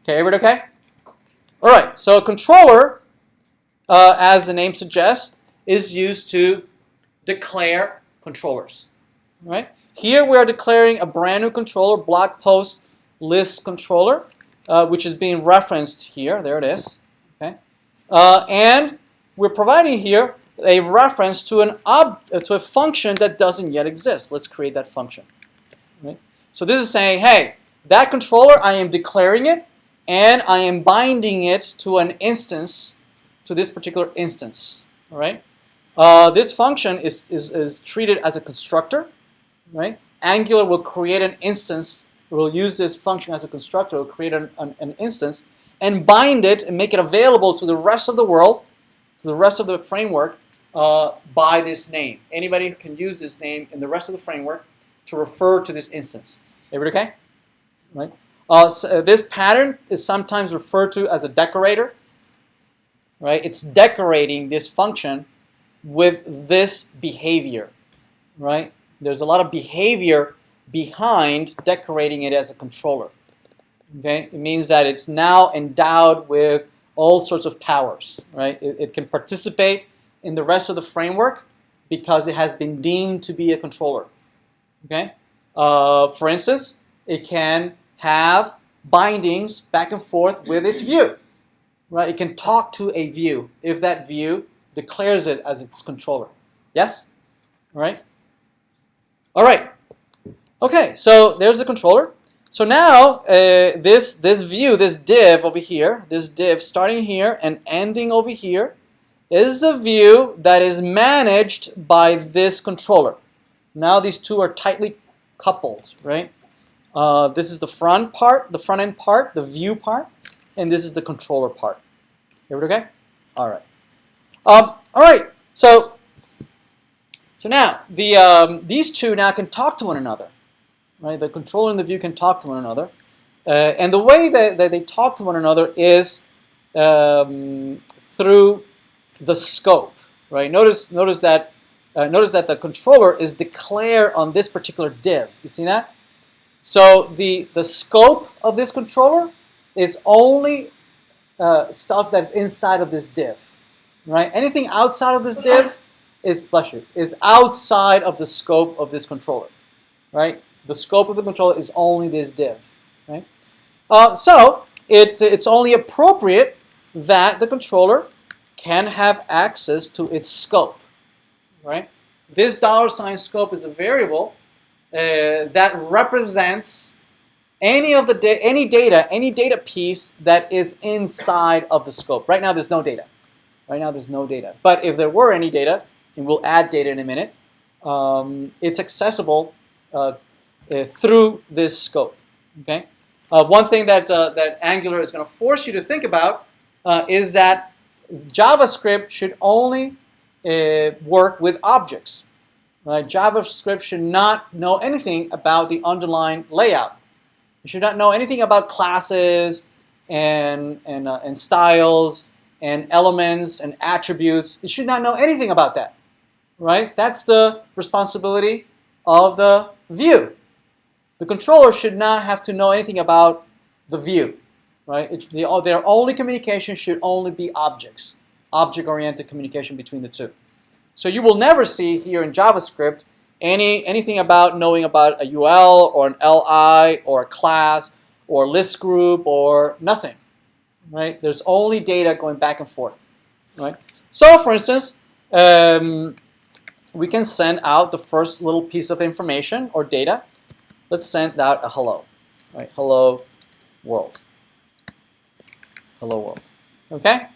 Okay, everybody okay? All right, so a controller, as the name suggests, is used to declare controllers, right? Here we are declaring a brand new controller, blog post list controller, which is being referenced here. There it is. Okay, and we're providing here a reference to to a function that doesn't yet exist. Let's create that function. Right? So this is saying, hey, that controller, I am declaring it, and I am binding it to an instance, to this particular instance. All right. This function is treated as a constructor, right? Angular will create an instance. We'll use this function as a constructor. We'll create an instance and bind it and make it available to the rest of the world, to the rest of the framework by this name. Anybody can use this name in the rest of the framework to refer to this instance. Everybody okay? Right? So this pattern is sometimes referred to as a decorator. Right? It's decorating this function with this behavior, right? There's a lot of behavior behind decorating it as a controller. Okay, it means that it's now endowed with all sorts of powers, right? It can participate in the rest of the framework because it has been deemed to be a controller. Okay, for instance, it can have bindings back and forth with its view, right? It can talk to a view if that view declares it as its controller. Yes? All right? All right. Okay, so there's the controller. So now this view, this div over here, this div starting here and ending over here is a view that is managed by this controller. Now these two are tightly coupled, right? This is the front end part, the view part, and this is the controller part. Everybody okay? All right. All right. So now these two now can talk to one another, right? The controller and the view can talk to one another, and the way that they talk to one another is through the scope, right? Notice that the controller is declared on this particular div. You see that? So the scope of this controller is only stuff that's inside of this div. Right? Anything outside of this div bless you, is outside of the scope of this controller, right? The scope of the controller is only this div, right? So it's only appropriate that the controller can have access to its scope, right? This $ scope is a variable that represents any data piece that is inside of the scope. Right now, there's no data. But if there were any data, and we'll add data in a minute, it's accessible through this scope. Okay. One thing that Angular is going to force you to think about is that JavaScript should only work with objects. Right? JavaScript should not know anything about the underlying layout. You should not know anything about classes and styles and elements and attributes. It should not know anything about that. Right? That's the responsibility of the view. The controller should not have to know anything about the view. Right? Their only communication should only be objects, object-oriented communication between the two. So you will never see here in JavaScript anything about knowing about a UL or an LI or a class or list group or nothing. Right? There's only data going back and forth. Right? So, for instance, we can send out the first little piece of information or data. Let's send out a hello. Right? Hello world. Hello world. Okay?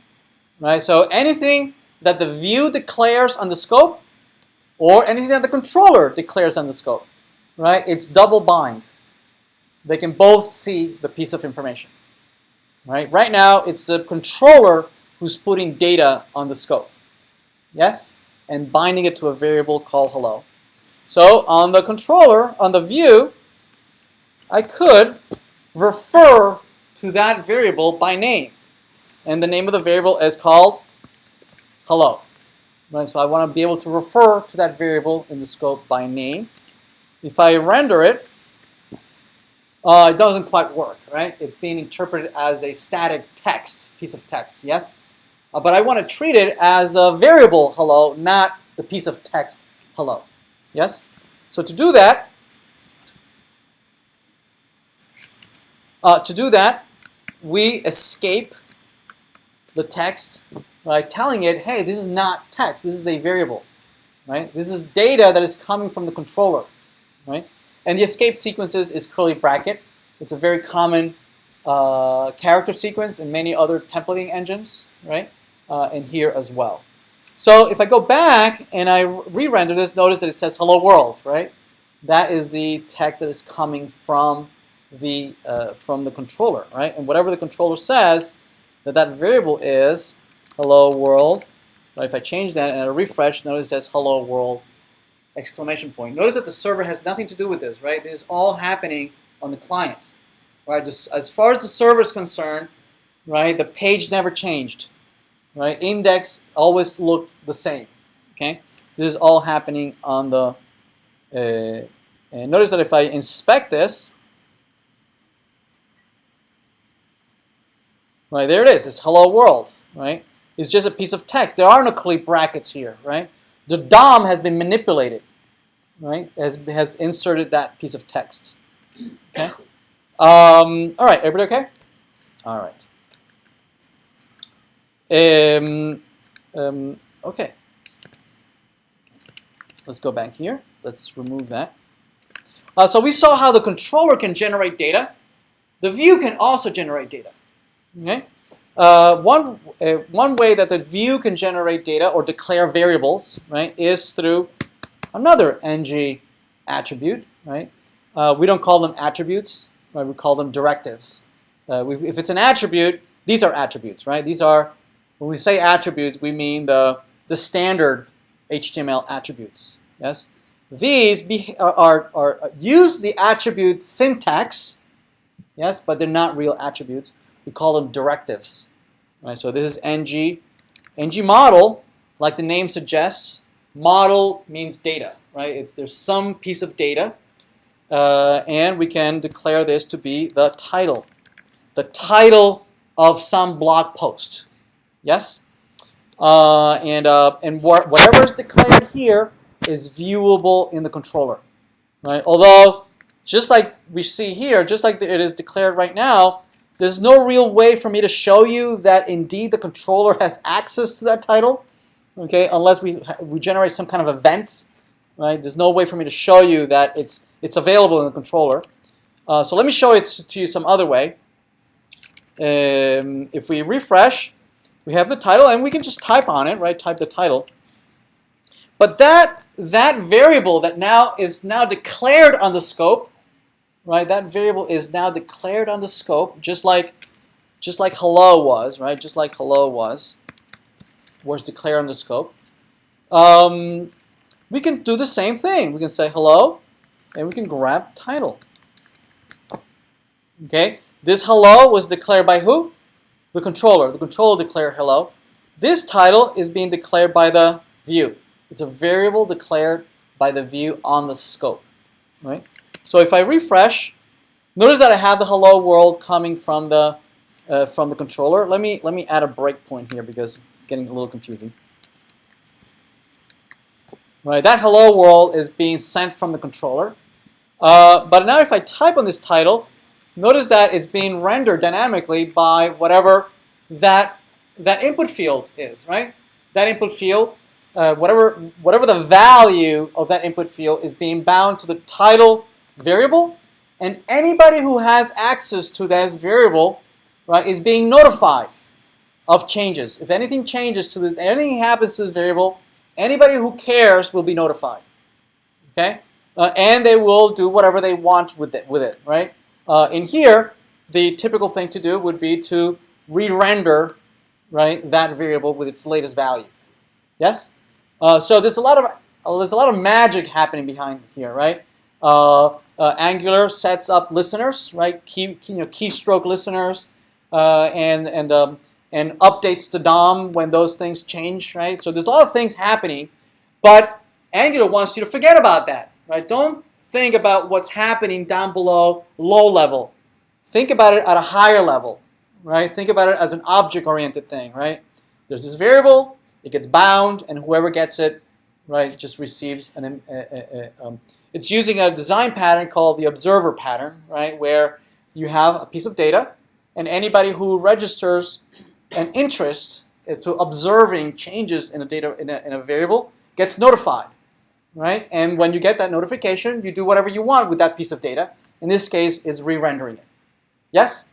Right? So anything that the view declares on the scope or anything that the controller declares on the scope, right? It's double bind. They can both see the piece of information. Right? Right now, it's the controller who's putting data on the scope. Yes? And binding it to a variable called hello. So on the controller, on the view, I could refer to that variable by name. And the name of the variable is called hello. Right? So I want to be able to refer to that variable in the scope by name. If I render it, it doesn't quite work, right? It's being interpreted as a static text, piece of text, yes? But I want to treat it as a variable hello, not the piece of text hello, yes? So to do that, we escape the text by telling it, hey, this is not text, this is a variable, right? This is data that is coming from the controller, right? And the escape sequences is curly bracket. It's a very common character sequence in many other templating engines, right? And here as well. So if I go back and I re-render this, notice that it says hello world, right? That is the text that is coming from the controller, right? And whatever the controller says, that variable is hello world. Right? If I change that and I refresh, notice it says hello world! Exclamation point. Notice that the server has nothing to do with this, right? This is all happening on the client, right? Just as far as the server is concerned, right? The page never changed, right? Index always looked the same. Okay, this is all happening on the. And notice that if I inspect this, right there it is. It's hello world, right? It's just a piece of text. There are no curly brackets here, right? The DOM has been manipulated, right? Has inserted that piece of text. Okay. All right. Everybody okay? All right. Okay. Let's go back here. Let's remove that. So we saw how the controller can generate data. The view can also generate data. Okay. One way that the view can generate data or declare variables, right, is through another ng attribute, right? We don't call them attributes, right? We call them directives. If it's an attribute, these are attributes, right? These are, when we say attributes, we mean the standard HTML attributes. Yes, these use the attribute syntax. Yes, but they're not real attributes. We call them directives. Right? So this is ng model, like the name suggests. Model means data, right? There's some piece of data, and we can declare this to be the title of some blog post. Yes. Whatever is declared here is viewable in the controller, right? Although, just like we see here, just like it is declared right now, there's no real way for me to show you that indeed the controller has access to that title, okay? Unless we generate some kind of event, right? There's no way for me to show you that it's available in the controller. So let me show it to you some other way. If we refresh, we have the title, and we can just type on it, right? Type the title. But that variable that is now declared on the scope, right? That variable is now declared on the scope, just like hello was, right? Just like hello was declared on the scope. We can do the same thing. We can say hello, and we can grab title. Okay, this hello was declared by who? The controller. The controller declared hello. This title is being declared by the view. It's a variable declared by the view on the scope, right? So if I refresh, notice that I have the hello world coming from the controller. Let me add a breakpoint here because it's getting a little confusing. Right, that hello world is being sent from the controller. But now if I type on this title, notice that it's being rendered dynamically by whatever that input field is, right? That input field, whatever the value of that input field is being bound to the title variable, and anybody who has access to that variable, right, is being notified of changes. If anything changes to this, anything happens to this variable, anybody who cares will be notified. Okay, and they will do whatever they want with it, right? In here, the typical thing to do would be to re-render, right, that variable with its latest value. Yes. So there's a lot of magic happening behind here, right? Angular sets up listeners, right? Keystroke listeners, and updates the DOM when those things change, right? So there's a lot of things happening, but Angular wants you to forget about that, right? Don't think about what's happening down below, low level. Think about it at a higher level, right? Think about it as an object-oriented thing, right? There's this variable, it gets bound, and whoever gets it, right, just receives it's using a design pattern called the observer pattern, right, where you have a piece of data, and anybody who registers an interest to observing changes in a data in a variable gets notified, right? And when you get that notification, you do whatever you want with that piece of data. In this case, is re-rendering it. Yes?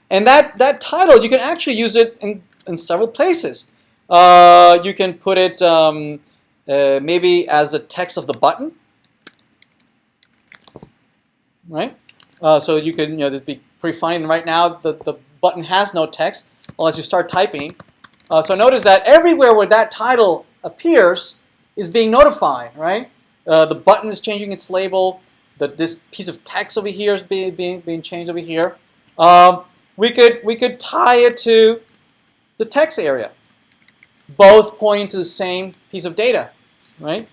And that title, you can actually use it in several places. You can put it maybe as a text of the button, right? So you can, that'd be pretty fine. Right now, the button has no text unless you start typing. So notice that everywhere where that title appears is being notified, right? The button is changing its label. This piece of text over here is being changed over here. We could tie it to the text area, both pointing to the same piece of data, right?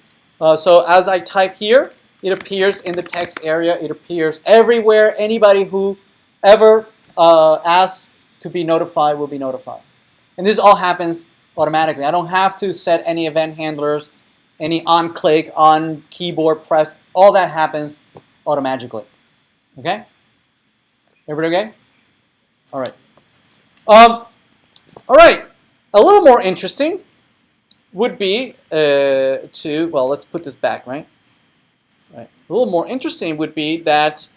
So as I type here, it appears in the text area. It appears everywhere. Anybody who ever asks to be notified will be notified. And this all happens automatically. I don't have to set any event handlers, any on-click, on keyboard press. All that happens automatically. Okay? Everybody okay? All right. All right. A little more interesting would be well, let's put this back, right? Right. A little more interesting would be that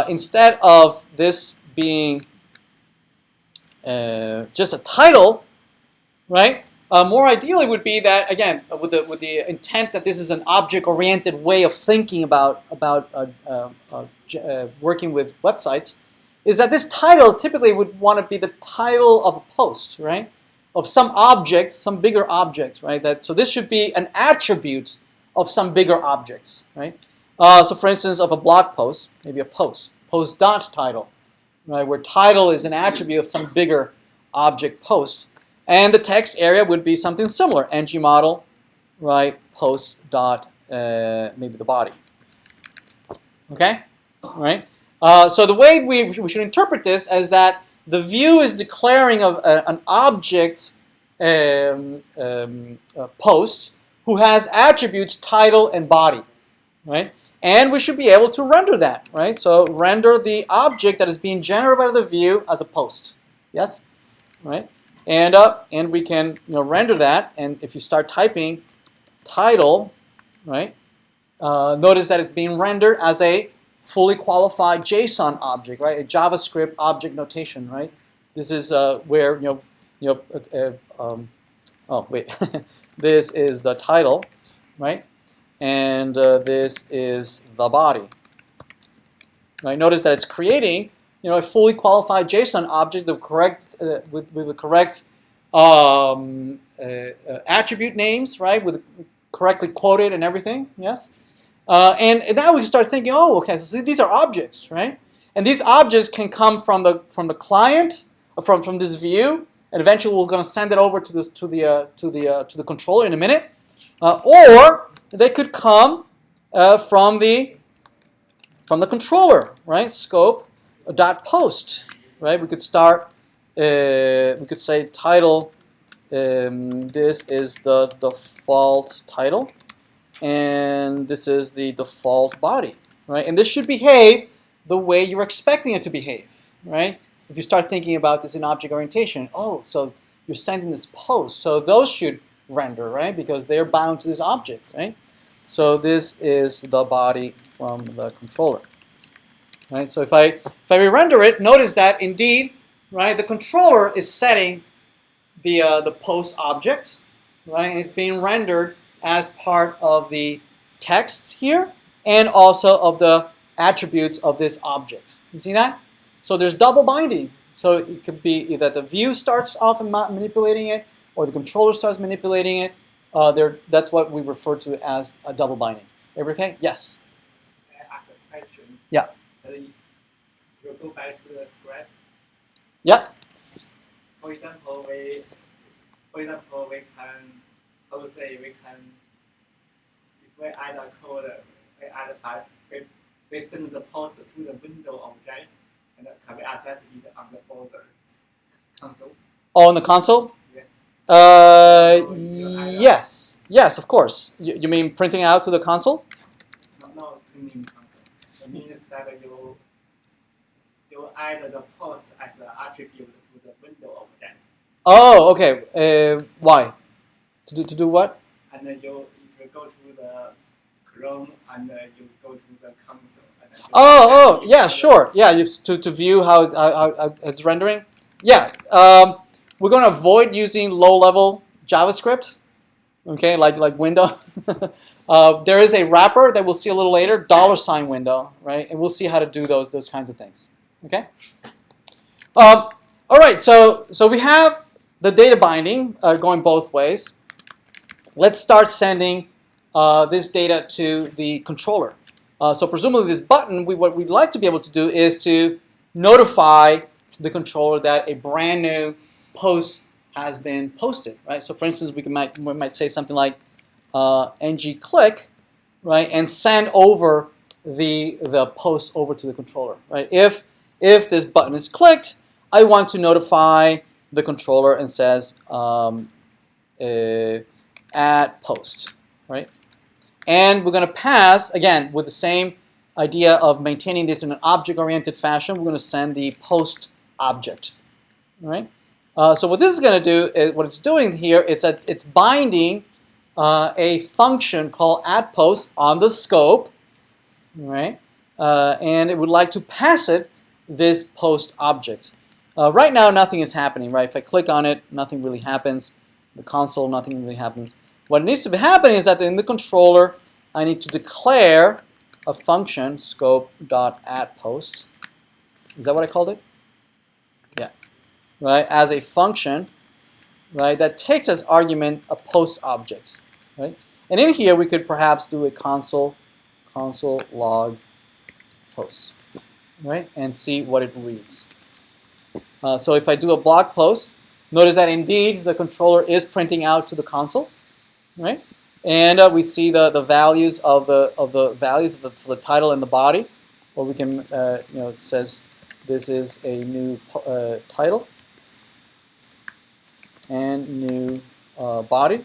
instead of this being just a title, right? More ideally would be that, again, with the intent that this is an object-oriented way of thinking about working with websites, is that this title typically would want to be the title of a post, right? Of some object, some bigger object, right? So this should be an attribute of some bigger objects, right? So for instance, of a blog post, maybe a post dot title, right? Where title is an attribute of some bigger object post. And the text area would be something similar, ng model, right? Post dot maybe the body. Okay, all right. So the way we should interpret this is that the view is declaring of an object post who has attributes title and body, right? And we should be able to render that, right? So render the object that is being generated by the view as a post, yes, right? And we can render that. And if you start typing title, right? Notice that it's being rendered as a fully qualified JSON object, right? A JavaScript object notation, right? This is where oh wait, this is the title, right? And this is the body. Right? Notice that it's creating a fully qualified JSON object with the correct attribute names, right? With correctly quoted and everything, yes. And now we can start thinking, oh, okay, so these are objects, right? And these objects can come from the client, from this view, and eventually we're going to send it over to the controller in a minute, or they could come from the controller, right? Scope dot post, right? We could start. We could say title. This is the default title, and this is the default body, right? And this should behave the way you're expecting it to behave, right? If you start thinking about this in object orientation, oh, so you're sending this post, so those should render, right? Because they're bound to this object, right? So this is the body from the controller, right? So if I re-render it, notice that indeed, right, the controller is setting the post object, right, and it's being rendered as part of the text here and also of the attributes of this object. You see that? So there's double binding. So it could be either the view starts off and manipulating it, or the controller starts manipulating it. That's what we refer to as a double binding. Everybody okay? Yes. I ask a question. Yeah. So if you go back to the script. Yeah. For example, we can, how to say, if we add a code, we add a type, we send the post to the window object, and can we access it on the browser console? Oh, in the console? Yes. Yes, of course. You mean printing out to the console? No, printing console. It means that you add the post as an attribute to the window object. Oh, okay. Why? To do what? And then if you go to the Chrome and you go to the console. Oh, yeah, sure. Yeah, to view how it's rendering. Yeah, we're going to avoid using low-level JavaScript. Okay, like Windows. There is a wrapper that we'll see a little later, $ window, right? And we'll see how to do those kinds of things. Okay. All right. So we have the data binding going both ways. Let's start sending this data to the controller. So presumably this button, what we'd like to be able to do is to notify the controller that a brand new post has been posted, right? So for instance, we might say something like ng click, right, and send over the post over to the controller, right? If this button is clicked, I want to notify the controller and says add post, right? And we're going to pass, again, with the same idea of maintaining this in an object-oriented fashion, we're going to send the post object, right? So what this is going to do, what it's doing here, it's binding a function called addPost on the scope, right? And it would like to pass it this post object. Right now, nothing is happening, right? If I click on it, nothing really happens. The console, nothing really happens. What needs to be happening is that in the controller, I need to declare a function, scope.addPost. Is that what I called it? Yeah. Right, as a function, right, that takes as argument a post object, right? And in here, we could perhaps do a console log post, right, and see what it reads. So if I do a blog post, notice that indeed the controller is printing out to the console, right? And we see the values of the title and the body, or we can it says this is a new title. and new body.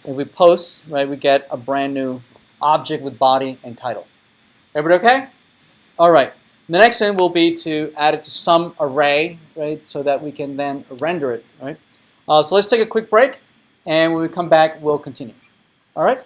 If we post, right, we get a brand new object with body and title. Everybody okay? All right. The next thing will be to add it to some array, right, so that we can then render it, right? So let's take a quick break, and when we come back, we'll continue. All right?